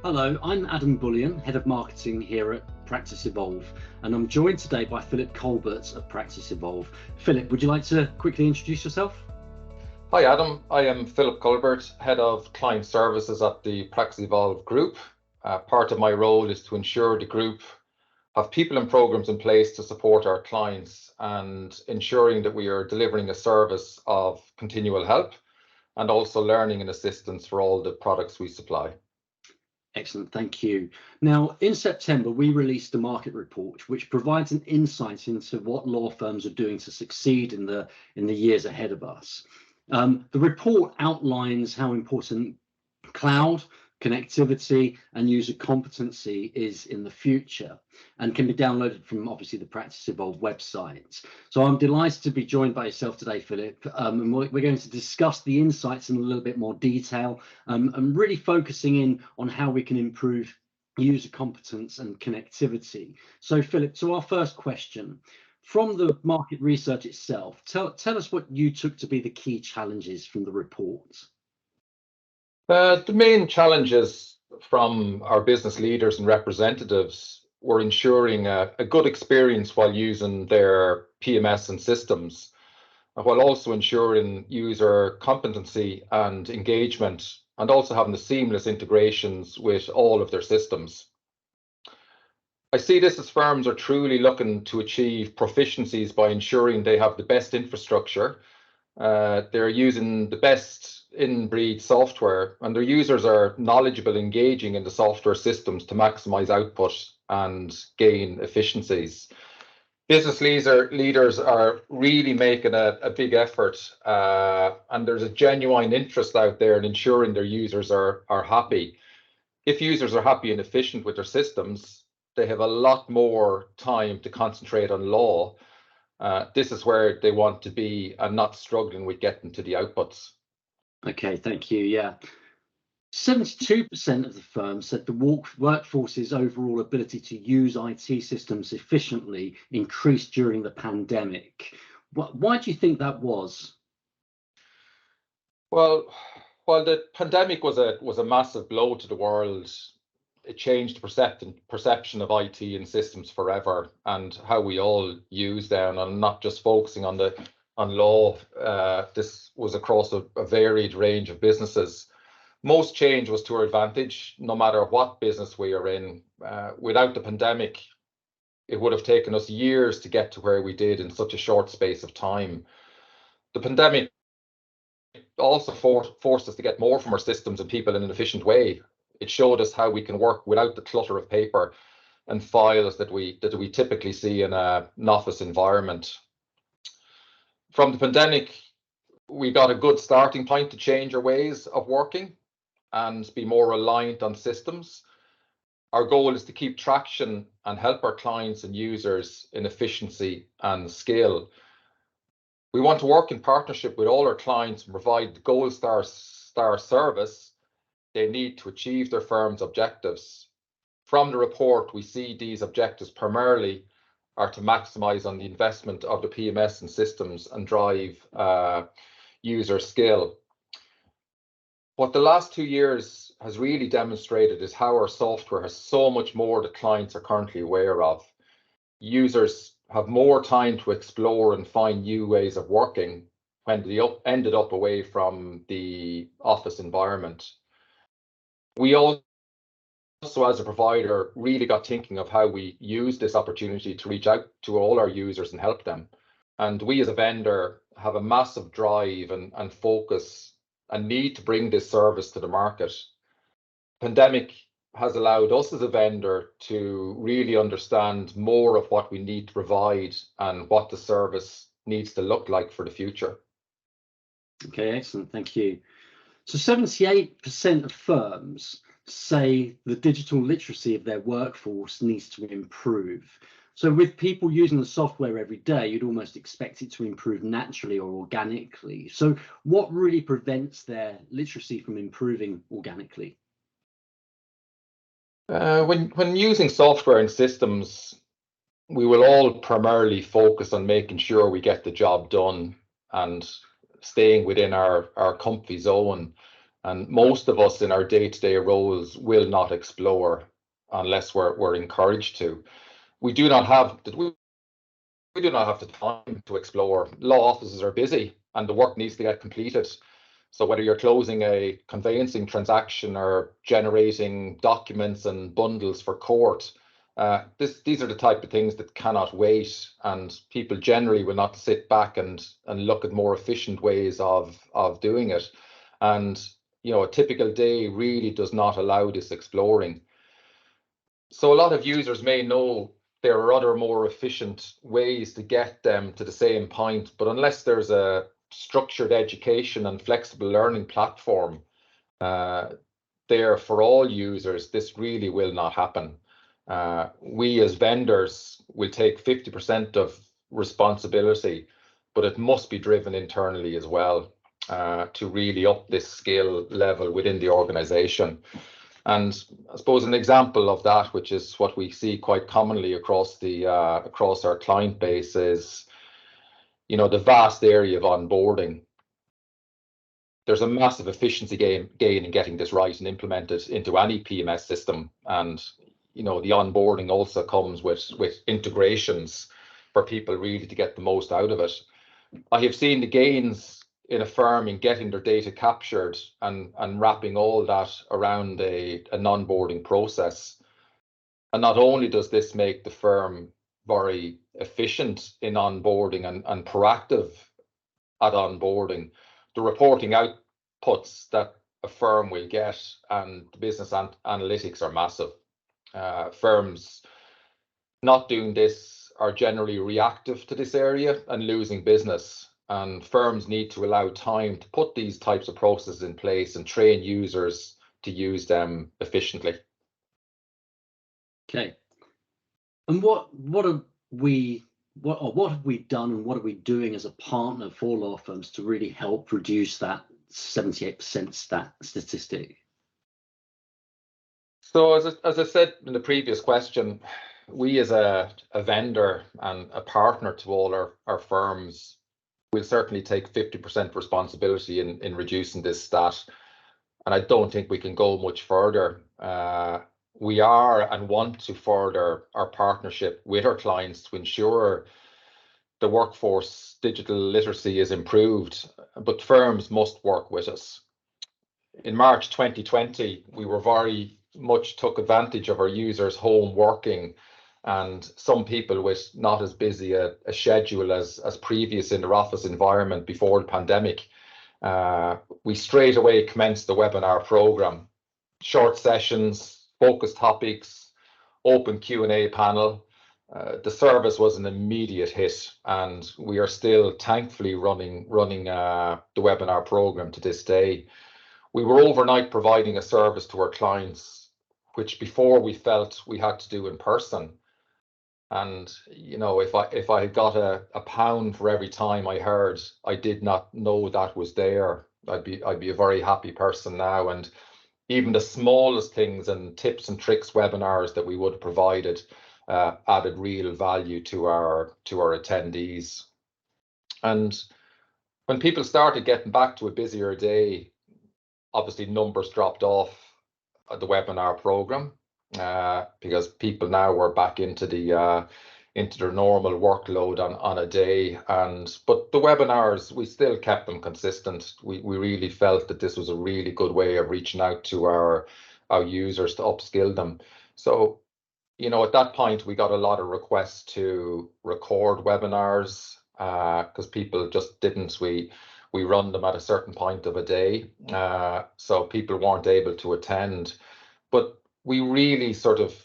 Hello, I'm Adam Bullion, Head of Marketing here at PracticeEvolve, and I'm joined today by Philip Culbert of PracticeEvolve. Philip, would you like to quickly introduce yourself? Hi Adam, I am Philip Culbert, Head of Client Services at the PracticeEvolve Group. Part of my role is to ensure the group have people and programs in place to support our clients and ensuring that we are delivering a service of continual help and also learning and assistance for all the products we supply. Excellent, thank you. Now, in September, we released a market report which provides an insight into what law firms are doing to succeed in the years ahead of us. The report outlines how important cloud, connectivity, and user competency is in the future, and can be downloaded from obviously the PracticeEvolve website. So I'm delighted to be joined by yourself today, Philip, and we're going to discuss the insights in a little bit more detail, and really focusing in on how we can improve user competence and connectivity. So Philip, to our first question, from the market research itself, tell us what you took to be the key challenges from the report. The main challenges from our business leaders and representatives were ensuring a good experience while using their PMS and systems, while also ensuring user competency and engagement, and also having the seamless integrations with all of their systems. I see this as firms are truly looking to achieve proficiencies by ensuring they have the best infrastructure, they're using the best in-breed software, and their users are knowledgeable, engaging in the software systems to maximize output and gain efficiencies. Business leaders are really making a big effort, and there's a genuine interest out there in ensuring their users are happy. If users are happy and efficient with their systems, they have a lot more time to concentrate on law. This is where they want to be and not struggling with getting to the outputs. Okay, thank you. Yeah. 72% of the firms said the workforce's overall ability to use IT systems efficiently increased during the pandemic. Why do you think that was? Well, while the pandemic was a massive blow to the world, it changed the perception of IT and systems forever and how we all use them, and not just focusing on law. This was across a varied range of businesses. Most change was to our advantage, no matter what business we are in. Without the pandemic, it would have taken us years to get to where we did in such a short space of time. The pandemic also forced us to get more from our systems and people in an efficient way. It showed us how we can work without the clutter of paper and files that we typically see in an office environment. From the pandemic, we got a good starting point to change our ways of working and be more reliant on systems. Our goal is to keep traction and help our clients and users in efficiency and skill. We want to work in partnership with all our clients and provide the gold star service they need to achieve their firm's objectives. From the report, we see these objectives primarily are to maximize on the investment of the PMS and systems and drive user skill. What the last 2 years has really demonstrated is how our software has so much more that clients are currently aware of. Users have more time to explore and find new ways of working when they ended up away from the office environment. We also, as a provider, really got thinking of how we use this opportunity to reach out to all our users and help them. And we as a vendor have a massive drive and focus and need to bring this service to the market. Pandemic has allowed us as a vendor to really understand more of what we need to provide and what the service needs to look like for the future. Okay, excellent, thank you. So 78% of firms say the digital literacy of their workforce needs to improve. So with people using the software every day, you'd almost expect it to improve naturally or organically. So what really prevents their literacy from improving organically? When using software and systems, we will all primarily focus on making sure we get the job done and staying within our comfy zone. And most of us in our day-to-day roles will not explore unless we're encouraged to. We do not have the time to explore. Law offices are busy and the work needs to get completed. So whether you're closing a conveyancing transaction or generating documents and bundles for court, these are the type of things that cannot wait, and people generally will not sit back and look at more efficient ways of doing it. And a typical day really does not allow this exploring. So a lot of users may know there are other more efficient ways to get them to the same point, but unless there's a structured education and flexible learning platform there for all users, this really will not happen. We as vendors will take 50% of responsibility, but it must be driven internally as well to really up this skill level within the organization. And I suppose an example of that, which is what we see quite commonly across our client base, is the vast area of onboarding. There's a massive efficiency gain in getting this right and implemented into any PMS system. And the onboarding also comes with integrations for people really to get the most out of it. I have seen the gains in a firm in getting their data captured and wrapping all that around an onboarding process. And not only does this make the firm very efficient in onboarding and proactive at onboarding, the reporting outputs that a firm will get and the business analytics are massive. Firms not doing this are generally reactive to this area and losing business. And firms need to allow time to put these types of processes in place and train users to use them efficiently. Okay. And what have we done and what are we doing as a partner for law firms to really help reduce that 78% statistic? So as I said in the previous question, we as a vendor and a partner to all our firms will certainly take 50% responsibility in reducing this stat. And I don't think we can go much further. We are and want to further our partnership with our clients to ensure the workforce digital literacy is improved, but firms must work with us. In March 2020, we were very much took advantage of our users home working, and some people with not as busy a schedule as previous in their office environment before the pandemic. We straight away commenced the webinar program. Short sessions, focused topics, open Q&A panel. The service was an immediate hit, and we are still thankfully running the webinar program to this day. We were overnight providing a service to our clients, which before we felt we had to do in person. And if I had got a pound for every time I heard I did not know that was there, I'd be a very happy person now. And even the smallest things and tips and tricks webinars that we would have provided added real value to our attendees. And when people started getting back to a busier day, obviously numbers dropped off the webinar program because people now were back into their normal workload on a day. But the webinars, we still kept them consistent. We really felt that this was a really good way of reaching out to our users to upskill them. So at that point, we got a lot of requests to record webinars because people just didn't. We run them at a certain point of a day, so people weren't able to attend. But we really sort of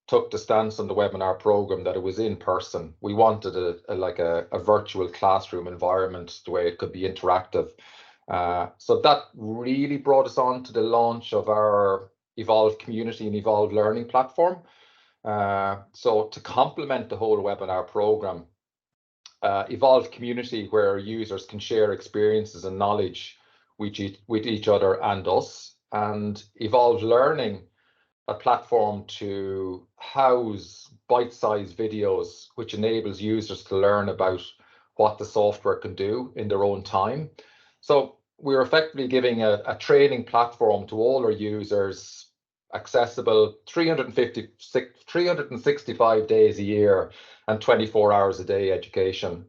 took the stance on the webinar program that it was in person. We wanted a virtual classroom environment, the way it could be interactive. So that really brought us on to the launch of our Evolve community and Evolve learning platform. So to complement the whole webinar program, Evolve community, where users can share experiences and knowledge with each other and us, and Evolve learning, a platform to house bite-sized videos, which enables users to learn about what the software can do in their own time. So we're effectively giving a training platform to all our users, accessible 365 days a year and 24 hours a day education.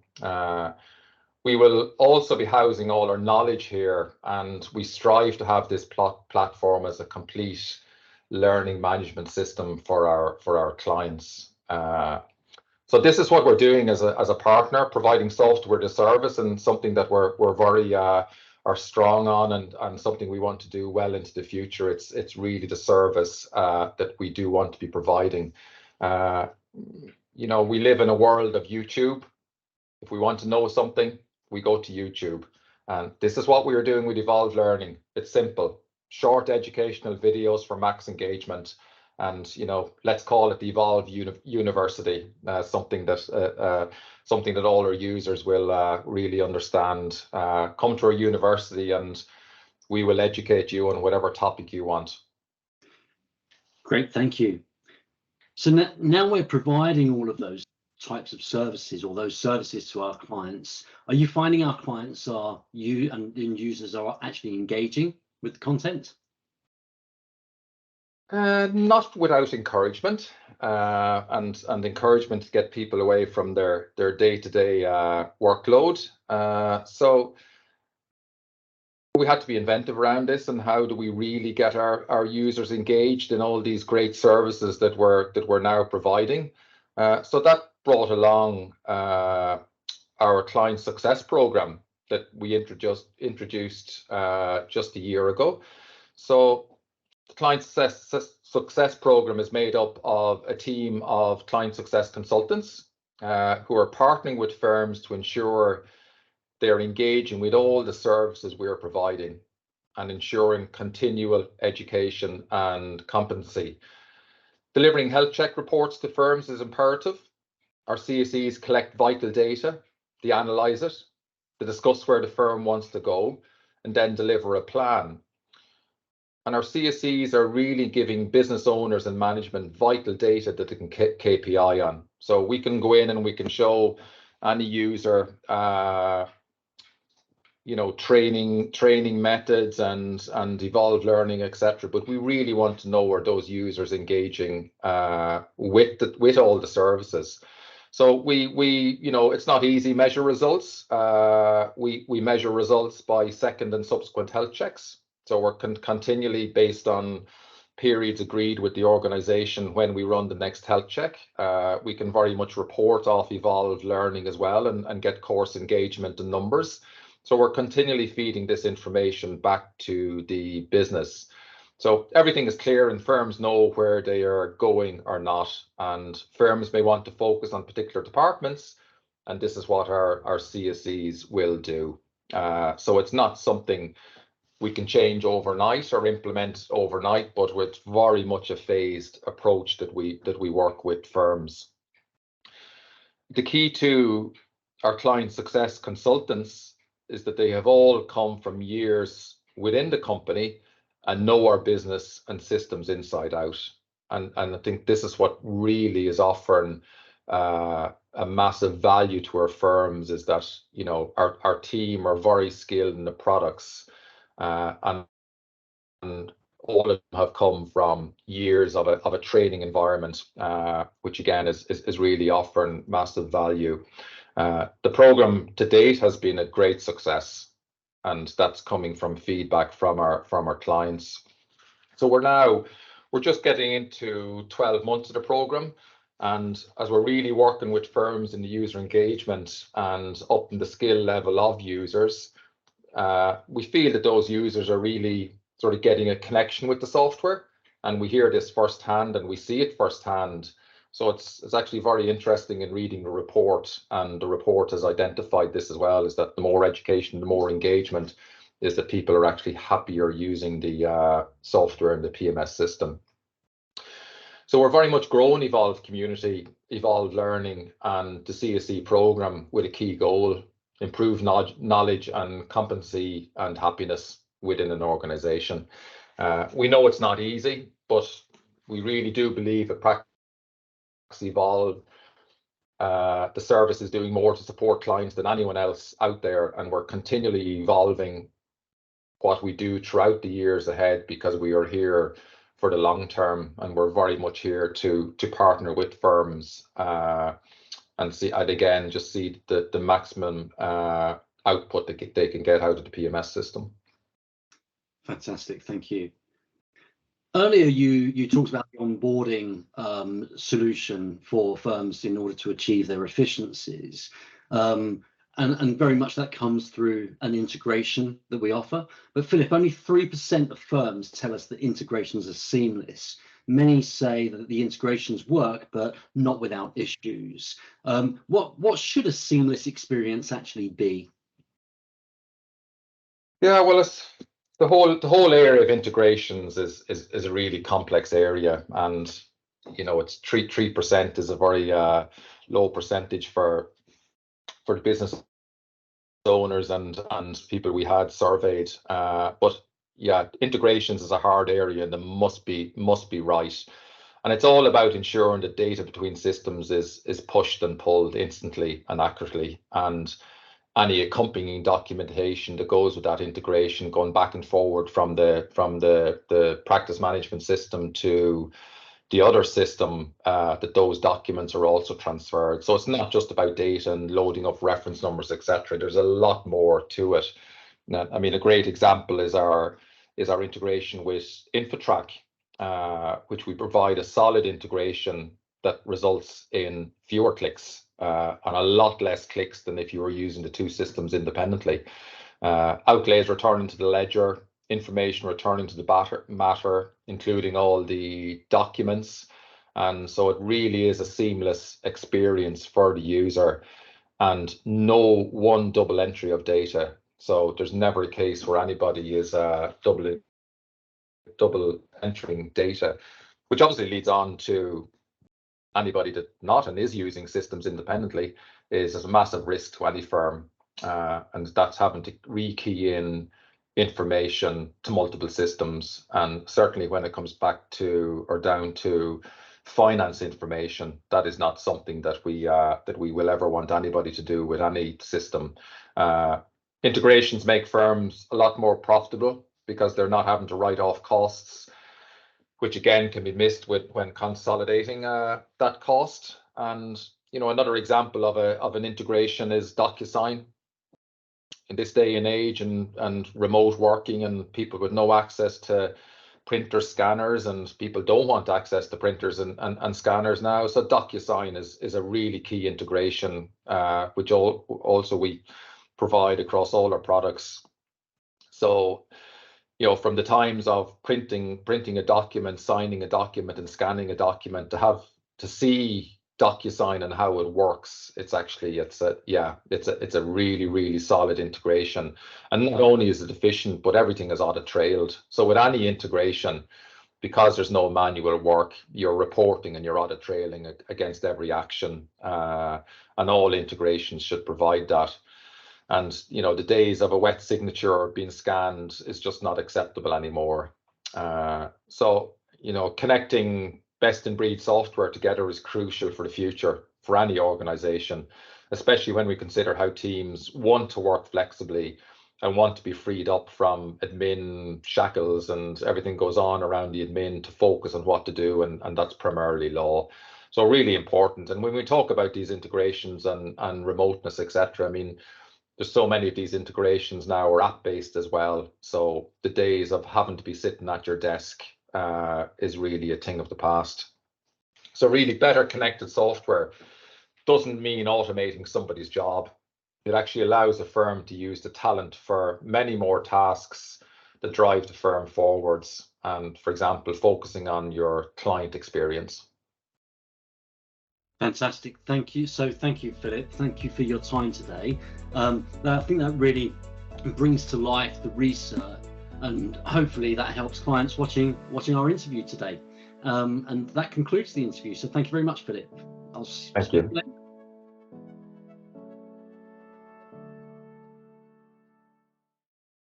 We will also be housing all our knowledge here, and we strive to have this platform as a complete learning management system for our clients. So this is what we're doing as a partner, providing software as a service, and something that we're very are strong on, and something we want to do well into the future. It's really the service that we do want to be providing. You know, we live in a world of YouTube. If we want to know something, we go to YouTube, and this is what we are doing with Evolve Learning. It's simple, short educational videos for max engagement. And, you know, let's call it the Evolve University, something that all our users will really understand. Come to our university and we will educate you on whatever topic you want. Great, thank you. So now we're providing all of those types of services, or those services to our clients. Are you finding our clients and users are actually engaging with the content? Not without encouragement, and encouragement to get people away from their day-to-day workload. So we had to be inventive around this, and how do we really get our users engaged in all these great services that we're now providing. So that brought along our client success program that we introduced just a year ago. So the client success program is made up of a team of client success consultants who are partnering with firms to ensure they're engaging with all the services we are providing and ensuring continual education and competency. Delivering health check reports to firms is imperative. Our CSEs collect vital data, they analyse it, they discuss where the firm wants to go, and then deliver a plan. And our CSEs are really giving business owners and management vital data that they can KPI on. So we can go in and we can show any user, you know, training methods and Evolve Learning, etc. But we really want to know, are those users engaging with all the services. So we you know, it's not easy measure results. We measure results by second and subsequent health checks. So we're continually, based on periods agreed with the organization when we run the next health check. We can very much report off Evolve Learning as well, and get course engagement and numbers. So we're continually feeding this information back to the business. So everything is clear and firms know where they are going or not. And firms may want to focus on particular departments, and this is what our CSEs will do. So it's not something we can change overnight or implement overnight, but with very much a phased approach that we work with firms. The key to our client success consultants is that they have all come from years within the company and know our business and systems inside out. And I think this is what really is offering a massive value to our firms, is that, you know, our team are very skilled in the products. And all of them have come from years of a training environment, which again is really offering massive value. The program to date has been a great success, and that's coming from feedback from our clients. So we're just getting into 12 months of the program, and as we're really working with firms in the user engagement and upping the skill level of users, we feel that those users are really sort of getting a connection with the software, and we hear this firsthand and we see it firsthand. So it's actually very interesting in reading the report, and the report has identified this as well, is that the more education, the more engagement, is that people are actually happier using the software and the PMS system. So we're very much growing Evolve community, Evolve Learning, and the CSE program with a key goal: improve knowledge and competency and happiness within an organization. We know it's not easy, but we really do believe at PracticeEvolve, the service is doing more to support clients than anyone else out there, and we're continually evolving what we do throughout the years ahead, because we are here for the long term, and we're very much here to partner with firms and again just see the maximum output that they can get out of the PMS system. Fantastic, thank you. Earlier, you talked about the onboarding solution for firms in order to achieve their efficiencies. And very much that comes through an integration that we offer. But Philip, only 3% of firms tell us that integrations are seamless. Many say that the integrations work, but not without issues. What should a seamless experience actually be? Yeah, well, it's the whole area of integrations is a really complex area, and it's 3% is a very low percentage for the business owners and people we had surveyed. But yeah, integrations is a hard area, and they must be right. And it's all about ensuring that data between systems is pushed and pulled instantly and accurately, and any accompanying documentation that goes with that integration, going back and forward from the practice management system to the other system, that those documents are also transferred. So it's not just about data and loading up reference numbers, etc. There's a lot more to it. Now, I mean, a great example is our integration with InfoTrack, which we provide a solid integration that results in fewer clicks and a lot less clicks than if you were using the two systems independently. Outlays returning to the ledger, information returning to the matter, including all the documents. And so it really is a seamless experience for the user, and no one double entry of data. So there's never a case where anybody is double entering data, which obviously leads on to anybody that not and is using systems independently is a massive risk to any firm, and that's having to rekey in information to multiple systems. And certainly when it comes back to or down to finance information, that is not something that we will ever want anybody to do with any system. Integrations make firms a lot more profitable because they're not having to write off costs, which again can be missed when consolidating that cost. And another example of an integration is DocuSign. In this day and age, and remote working, and people with no access to printer scanners, and people don't want access to printers and scanners now. So DocuSign is a really key integration, which also we provide across all our products. So from the times of printing a document, signing a document, and scanning a document, to see DocuSign and how it works, it's a really, really solid integration. And not only is it efficient, but everything is audit trailed. So with any integration, because there's no manual work, you're reporting and you're audit trailing against every action, and all integrations should provide that. And the days of a wet signature being scanned is just not acceptable anymore. So connecting best in breed software together is crucial for the future for any organization, especially when we consider how teams want to work flexibly and want to be freed up from admin shackles, and everything goes on around the admin to focus on what to do, and that's primarily law. So really important. And when we talk about these integrations and remoteness, etc., I mean, there's so many of these integrations now are app-based as well. So the days of having to be sitting at your desk is really a thing of the past. So really, better connected software doesn't mean automating somebody's job. It actually allows a firm to use the talent for many more tasks that drive the firm forwards, and, for example, focusing on your client experience. Fantastic, thank you. So thank you, Philip. Thank you for your time today. I think that really brings to life the research, and hopefully that helps clients watching our interview today. And that concludes the interview. So thank you very much, Philip. Thank you.